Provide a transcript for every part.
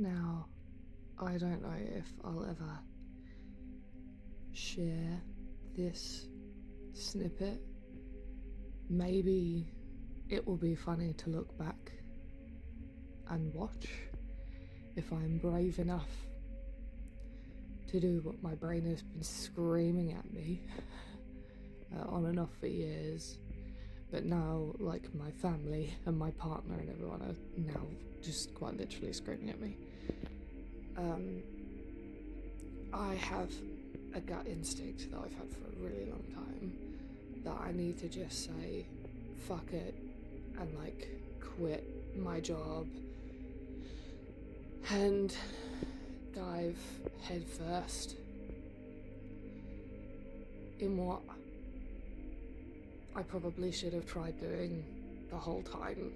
Now, I don't know if I'll ever share this snippet. Maybe it will be funny to look back and watch if I'm brave enough to do what my brain has been screaming at me on and off for years. But now, like, my family and my partner and everyone are now just quite literally screaming at me. I have a gut instinct that I've had for a really long time that I need to just say, fuck it, and, like, quit my job and dive headfirst in what I probably should have tried doing the whole time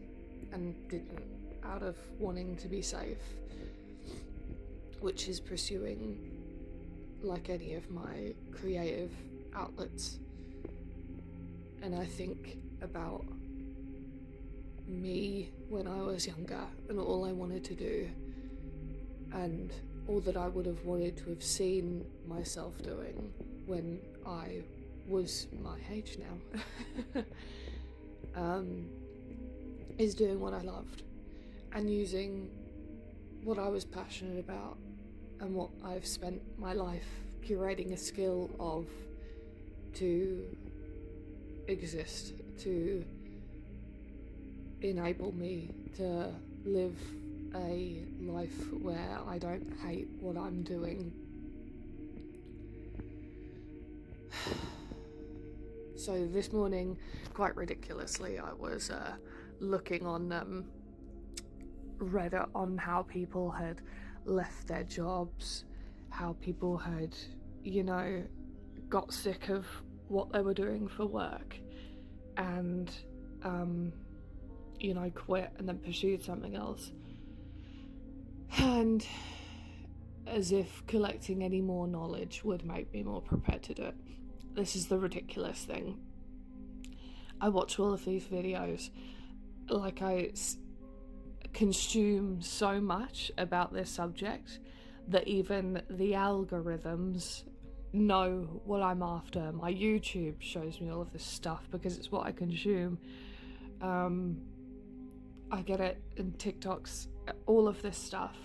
and didn't, out of wanting to be safe, which is pursuing, like any of my creative outlets. And I think about me when I was younger and all I wanted to do and all that I would have wanted to have seen myself doing when I was my age now, is doing what I loved and using what I was passionate about and what I've spent my life curating a skill of to exist, to enable me to live a life where I don't hate what I'm doing. So this morning, quite ridiculously, I was looking on Reddit on how people had left their jobs, how people had, got sick of what they were doing for work and, quit and then pursued something else. And as if collecting any more knowledge would make me more prepared to do it. This is the ridiculous thing. I watch all of these videos, like I consume so much about this subject that even the algorithms know what I'm after. My YouTube shows me all of this stuff because it's what I consume. I get it in TikToks, all of this stuff.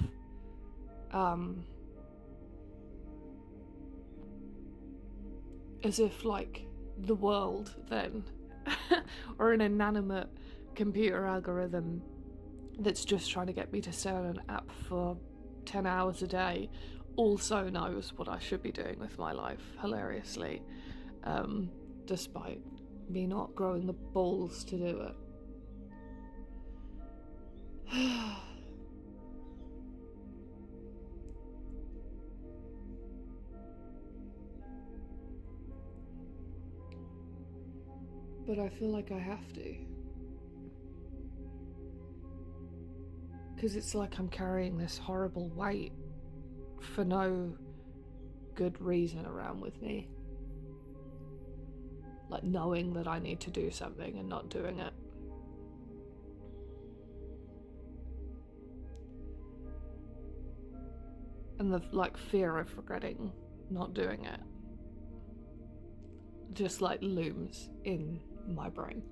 As if, like, the world then, or an inanimate computer algorithm that's just trying to get me to stay on an app for 10 hours a day also knows what I should be doing with my life, hilariously, despite me not growing the balls to do it. But I feel like I have to. Because it's like I'm carrying this horrible weight for no good reason around with me. Like knowing that I need to do something and not doing it. And the fear of regretting not doing it just looms in my brain.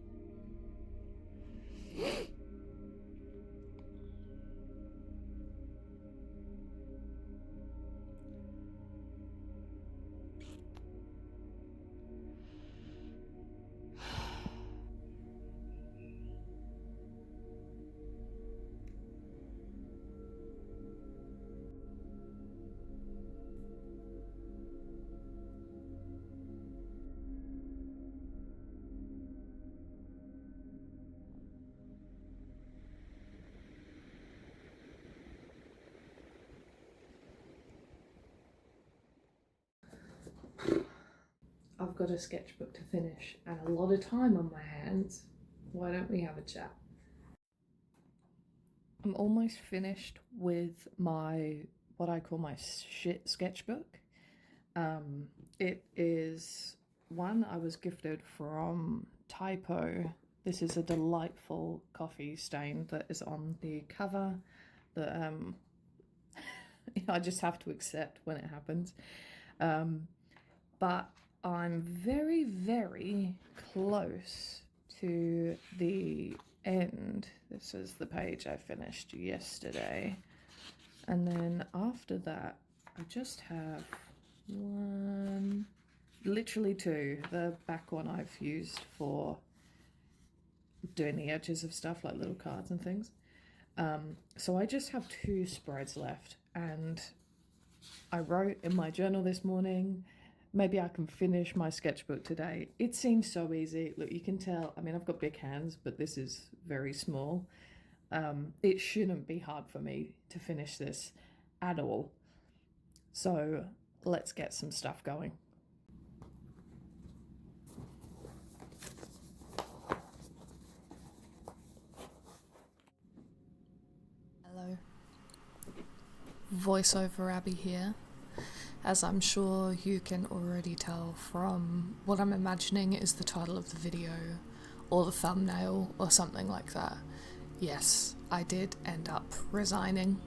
I've got a sketchbook to finish and a lot of time on my hands. Why don't we have a chat? I'm almost finished with what I call my shit sketchbook. It is one I was gifted from Typo. This is a delightful coffee stain that is on the cover that I just have to accept when it happens. But I'm very, very close to the end. This is the page I finished yesterday. And then after that, I just have one, literally two. The back one I've used for doing the edges of stuff, like little cards and things. So I just have two spreads left, and I wrote in my journal this morning, maybe I can finish my sketchbook today. It seems so easy. Look, you can tell, I mean, I've got big hands, but this is very small. It shouldn't be hard for me to finish this at all. So let's get some stuff going. Hello. Voiceover Abbie here. As I'm sure you can already tell from what I'm imagining is the title of the video, or the thumbnail, or something like that. Yes, I did end up resigning.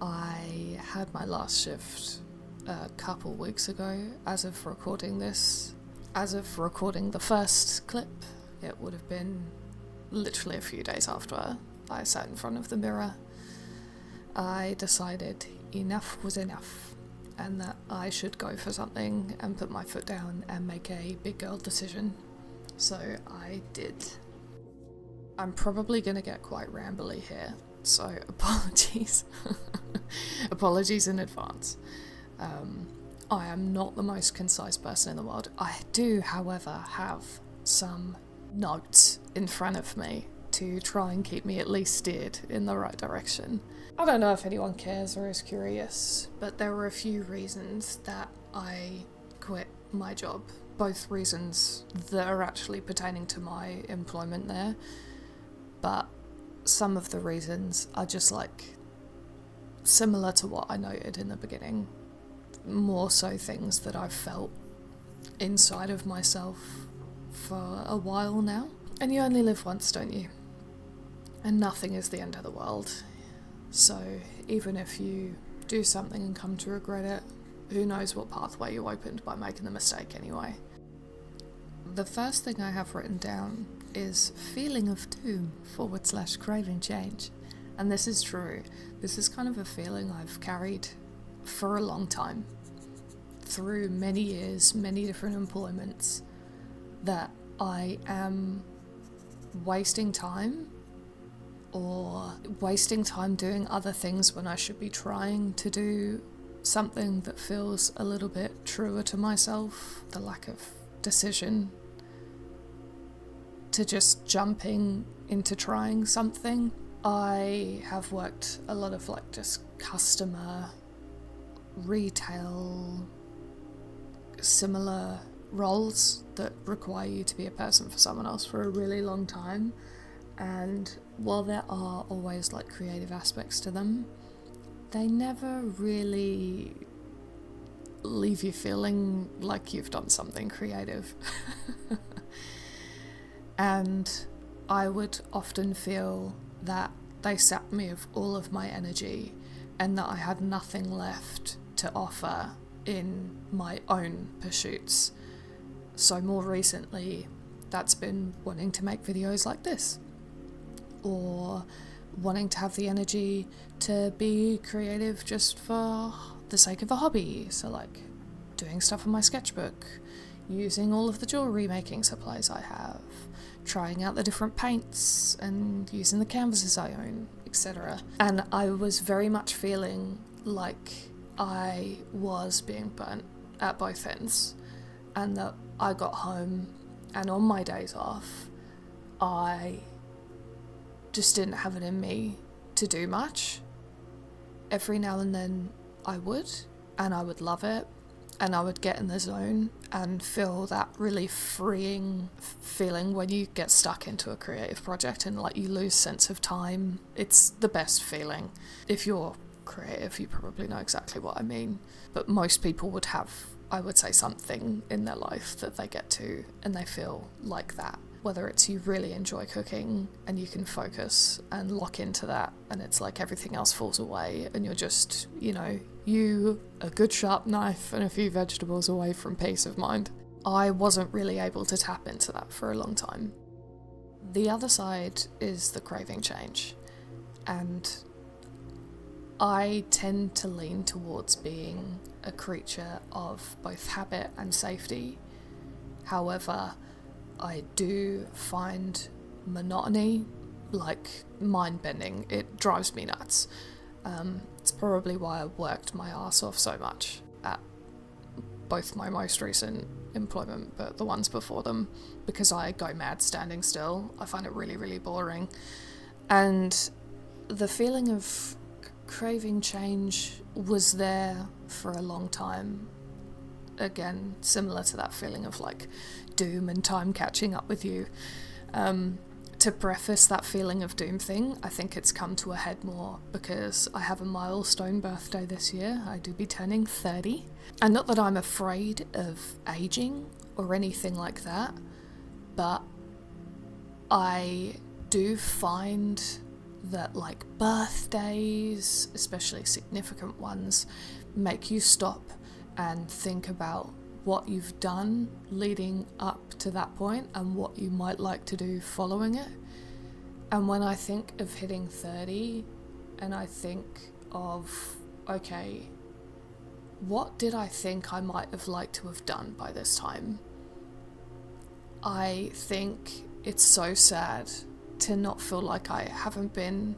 I had my last shift a couple weeks ago. As of recording this, as of recording the first clip, it would have been literally a few days after I sat in front of the mirror. I decided enough was enough, and that I should go for something and put my foot down and make a big girl decision. So I did. I'm probably going to get quite rambly here, so apologies. Apologies in advance. I am not the most concise person in the world. I do, however, have some notes in front of me to try and keep me at least steered in the right direction. I don't know if anyone cares or is curious, but there were a few reasons that I quit my job. Both reasons that are actually pertaining to my employment there, but some of the reasons are just like similar to what I noted in the beginning. More so things that I've felt inside of myself for a while now. And you only live once, don't you? And nothing is the end of the world. So even if you do something and come to regret it, who knows what pathway you opened by making the mistake anyway. The first thing I have written down is feeling of doom / craving change. And this is true. This is kind of a feeling I've carried for a long time, through many years, many different employments, that I am wasting time, or wasting time doing other things when I should be trying to do something that feels a little bit truer to myself. The lack of decision to just jumping into trying something. I have worked a lot of like just customer, retail, similar roles that require you to be a person for someone else for a really long time. And while there are always like creative aspects to them, they never really leave you feeling like you've done something creative. And I would often feel that they sapped me of all of my energy and that I had nothing left to offer in my own pursuits. So more recently, that's been wanting to make videos like this, or wanting to have the energy to be creative just for the sake of a hobby. So like doing stuff on my sketchbook, using all of the jewellery making supplies I have, trying out the different paints and using the canvases I own, etc. And I was very much feeling like I was being burnt at both ends, and that I got home and on my days off I just didn't have it in me to do much. Every now and then I would, and I would love it, and I would get in the zone and feel that really freeing feeling when you get stuck into a creative project and like you lose sense of time. It's the best feeling. If you're creative, you probably know exactly what I mean, but most people would have, I would say, something in their life that they get to and they feel like that. Whether it's you really enjoy cooking and you can focus and lock into that, and it's like everything else falls away and you're just, you, a good sharp knife and a few vegetables away from peace of mind. I wasn't really able to tap into that for a long time. The other side is the craving change, and I tend to lean towards being a creature of both habit and safety. However, I do find monotony mind-bending. It drives me nuts. It's probably why I worked my ass off so much at both my most recent employment, but the ones before them, because I go mad standing still. I find it really, really boring. And the feeling of craving change was there for a long time. Again, similar to that feeling of doom and time catching up with you. To preface that feeling of doom thing, I think it's come to a head more because I have a milestone birthday this year. I do be turning 30. And not that I'm afraid of aging or anything like that, but I do find that birthdays, especially significant ones, make you stop and think about what you've done leading up to that point and what you might like to do following it. And when I think of hitting 30 and I think of, okay, what did I think I might have liked to have done by this time? I think it's so sad to not feel like I haven't been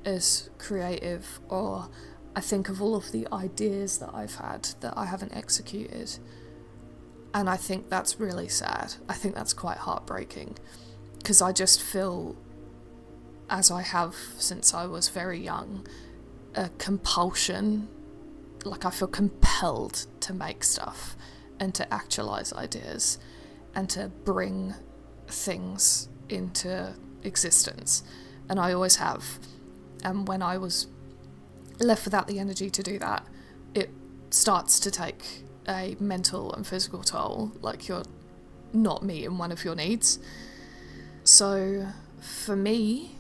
as creative, or I think of all of the ideas that I've had that I haven't executed. And I think that's really sad. I think that's quite heartbreaking, because I just feel, as I have since I was very young, a compulsion. I feel compelled to make stuff and to actualize ideas and to bring things into existence. And I always have. And when I was left without the energy to do that, it starts to take a mental and physical toll. You're not meeting one of your needs. So for me,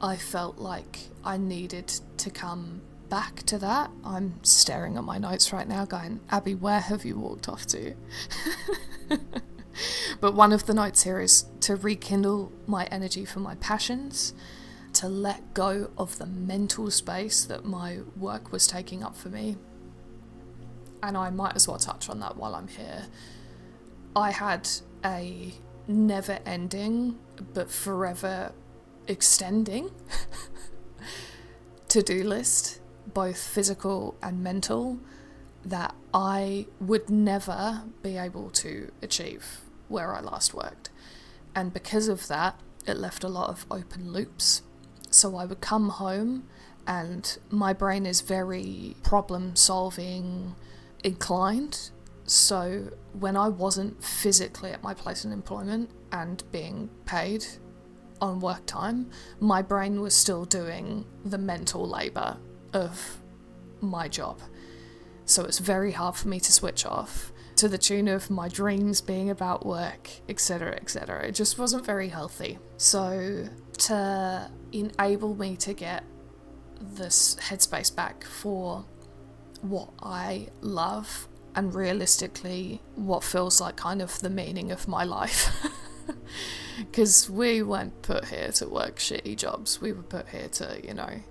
I felt like I needed to come back to that. I'm staring at my notes right now going, Abbie, where have you walked off to? But one of the notes here is to rekindle my energy for my passions, to let go of the mental space that my work was taking up for me. And I might as well touch on that while I'm here. I had a never-ending but forever extending to-do list, both physical and mental, that I would never be able to achieve where I last worked. And because of that, it left a lot of open loops. So I would come home and my brain is very problem-solving inclined. So when I wasn't physically at my place of employment and being paid on work time, my brain was still doing the mental labour of my job. So it's very hard for me to switch off, to the tune of my dreams being about work, etc., etc. It just wasn't very healthy. So to enable me to get this headspace back for what I love and realistically what feels like kind of the meaning of my life. Because we weren't put here to work shitty jobs. We were put here to,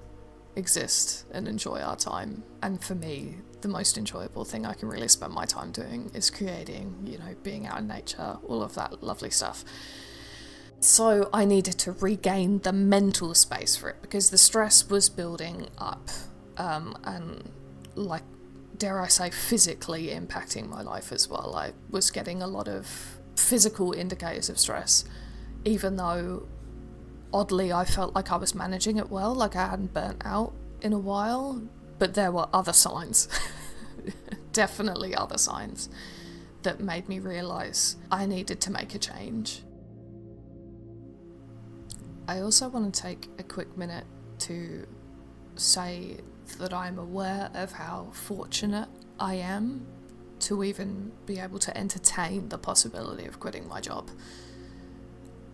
exist and enjoy our time. And for me, the most enjoyable thing I can really spend my time doing is creating, being out in nature, all of that lovely stuff. So I needed to regain the mental space for it because the stress was building up and dare I say, physically impacting my life as well. I was getting a lot of physical indicators of stress, even though oddly I felt like I was managing it well, like I hadn't burnt out in a while, but there were other signs, definitely other signs, that made me realise I needed to make a change. I also want to take a quick minute to say that I'm aware of how fortunate I am to even be able to entertain the possibility of quitting my job.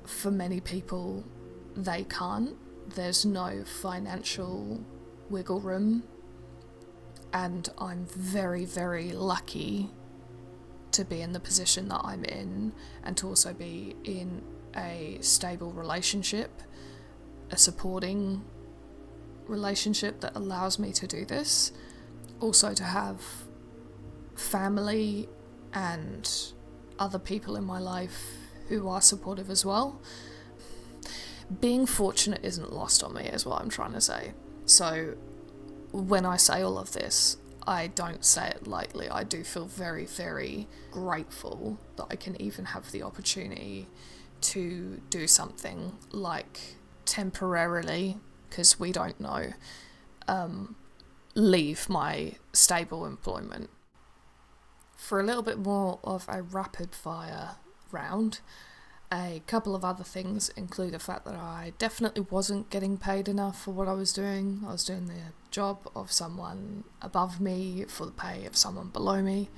for many people, they can't. There's no financial wiggle room, and I'm very, very lucky to be in the position that I'm in, and to also be in a stable relationship, a supporting relationship that allows me to do this. Also to have family and other people in my life who are supportive as well. Being fortunate isn't lost on me, is what I'm trying to say. So when I say all of this, I don't say it lightly. I do feel very, very grateful that I can even have the opportunity to do something like temporarily, because we don't know, leave my stable employment. For a little bit more of a rapid fire round, a couple of other things include the fact that I definitely wasn't getting paid enough for what I was doing. I was doing the job of someone above me for the pay of someone below me.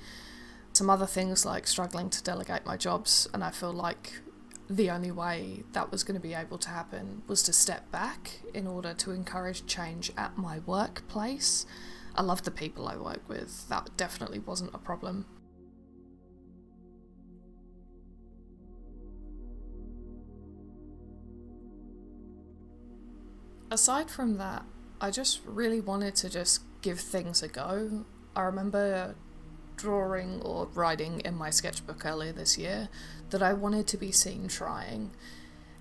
Some other things like struggling to delegate my jobs, and I feel like the only way that was going to be able to happen was to step back in order to encourage change at my workplace. I love the people I work with. That definitely wasn't a problem. Aside from that, I just really wanted to just give things a go. I remember drawing or writing in my sketchbook earlier this year that I wanted to be seen trying.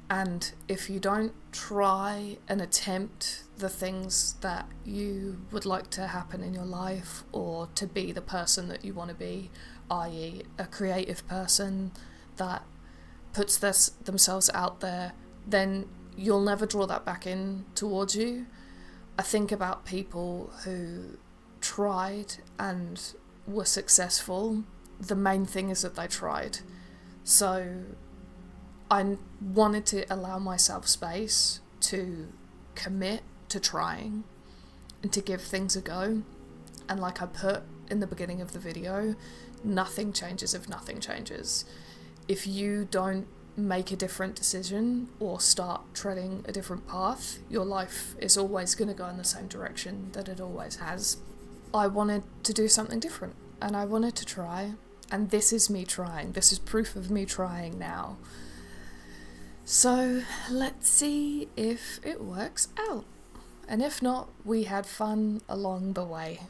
And if you don't try and attempt the things that you would like to happen in your life, or to be the person that you want to be, i.e. a creative person that puts themselves out there, then you'll never draw that back in towards you. I think about people who tried and were successful. The main thing is that they tried. So I wanted to allow myself space to commit to trying and to give things a go. And like I put in the beginning of the video, nothing changes if nothing changes. If you don't make a different decision or start treading a different path, your life is always going to go in the same direction that it always has. I wanted to do something different, and I wanted to try, and this is me trying. This is proof of me trying now. So let's see if it works out, and if not, we had fun along the way.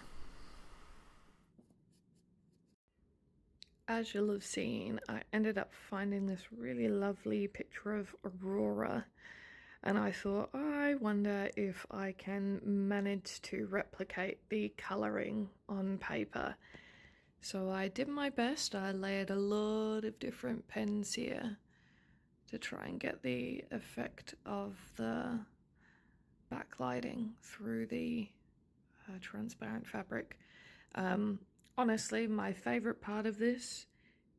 As you'll have seen, I ended up finding this really lovely picture of Aurora, and I thought, I wonder if I can manage to replicate the colouring on paper. So I did my best. I layered a lot of different pens here to try and get the effect of the backlighting through the transparent fabric. Honestly, my favourite part of this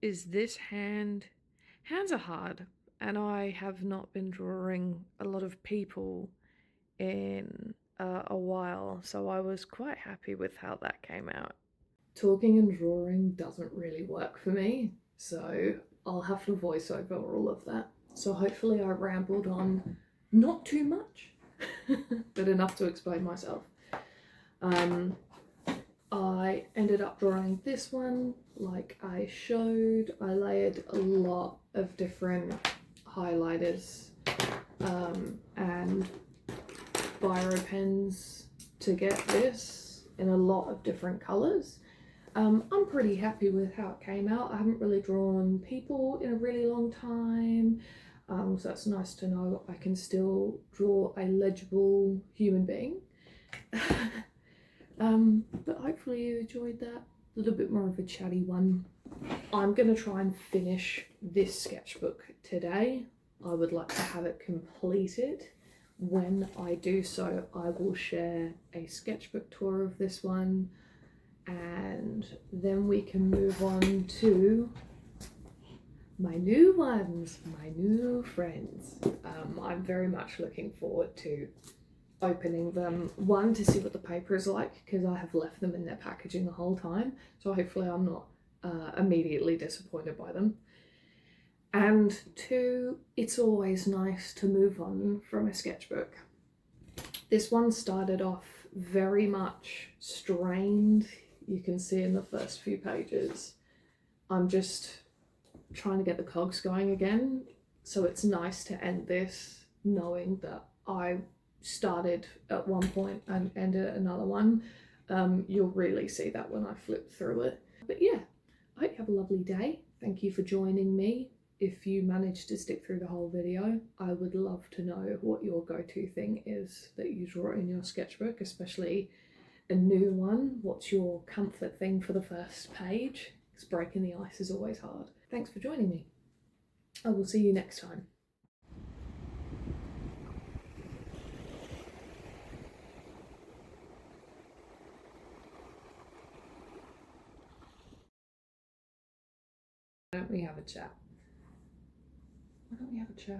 is this hand. Hands are hard, and I have not been drawing a lot of people in a while, so I was quite happy with how that came out. Talking and drawing doesn't really work for me, so I'll have to voice over all of that. So hopefully I rambled on not too much, but enough to explain myself. I ended up drawing this one like I showed. I layered a lot of different highlighters and biro pens to get this in a lot of different colours. I'm pretty happy with how it came out. I haven't really drawn people in a really long time, so that's nice to know I can still draw a legible human being. But hopefully you enjoyed that. A little bit more of a chatty one. I'm going to try and finish this sketchbook today. I would like to have it completed. When I do so, I will share a sketchbook tour of this one, and then we can move on to my new ones, my new friends. I'm very much looking forward to opening them. One, to see what the paper is like, because I have left them in their packaging the whole time, so hopefully I'm not immediately disappointed by them. And 2, it's always nice to move on from a sketchbook. This one started off very much strained. You can see in the first few pages, I'm just trying to get the cogs going again. So it's nice to end this knowing that I started at one point and ended at another one. You'll really see that when I flip through it. But yeah, I hope you have a lovely day. Thank you for joining me. If you managed to stick through the whole video, I would love to know what your go-to thing is that you draw in your sketchbook, especially a new one. What's your comfort thing for the first page? Because breaking the ice is always hard. Thanks for joining me. I will see you next time. Why don't we have a chat? Why don't we have a chat?